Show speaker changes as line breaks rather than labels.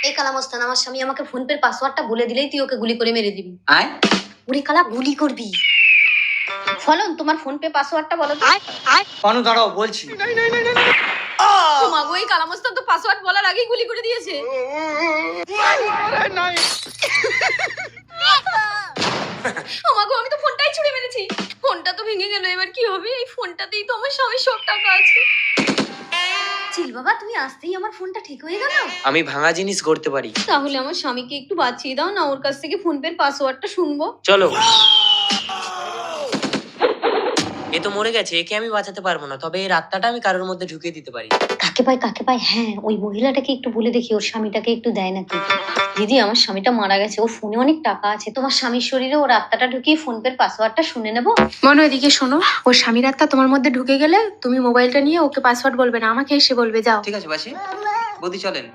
এই কালামস্তান, আমার স্বামী আমাকে ফোন পের পাসওয়ার্ডটা বলে দিলেই তুই ওকে গুলি করে মেরে দিবি।
আয়
ওরে কালা, গুলি করবি। ফলন, তোমার ফোন পে পাসওয়ার্ডটা বলো তো।
পানু দাঁড়াও বলছি।
ও মা গো, এই কালামস্তান তো পাসওয়ার্ড বলার আগেই গুলি করে দিয়েছে। ও মা গো, আমি তো ফোনটাই ছুঁড়ে মেরেছি। ফোনটা তো ভেঙে গেল, এবার কি হবে? এই ফোনটাতেই তো আমার স্বামীর সব টাকা আছে। চিল বাবা, তুমি আসতেই আমার ফোনটা ঠিক হয়ে গেল।
আমি ভাঙা জিনিস গড়তে পারি।
তাহলে আমার স্বামীকে একটু বাঁচিয়ে দাও না, ওর কাছ থেকে ফোন পের পাসওয়ার্ডটা শুনবো।
চলো। এ তো মরে গেছে, একে আমি বাঁচাতে পারবো না, তবে এই রাতটা আমি কারোর মধ্যে ঢুকিয়ে দিতে পারি।
কাকে পাই? হ্যাঁ, ওই মহিলাটাকে একটু বলে দেখি ওর স্বামীটাকে একটু দেয় নাকি। দিদি, আমার স্বামীটা মারা গেছে, ওর ফোনে অনেক টাকা আছে, তোমার স্বামীর শরীরে ওর আত্মাটা ঢুকিয়ে ফোন পের পাসওয়ার্ডটা শুনে নেবো।
মনো, এদিকে শোনো। ওর স্বামীর আত্মা তোমার মধ্যে ঢুকে গেলে তুমি মোবাইলটা নিয়ে ওকে পাসওয়ার্ড বলবে না, আমাকে এসে বলবে। যাও।
ঠিক আছে বাসি বৌদি, চলেন।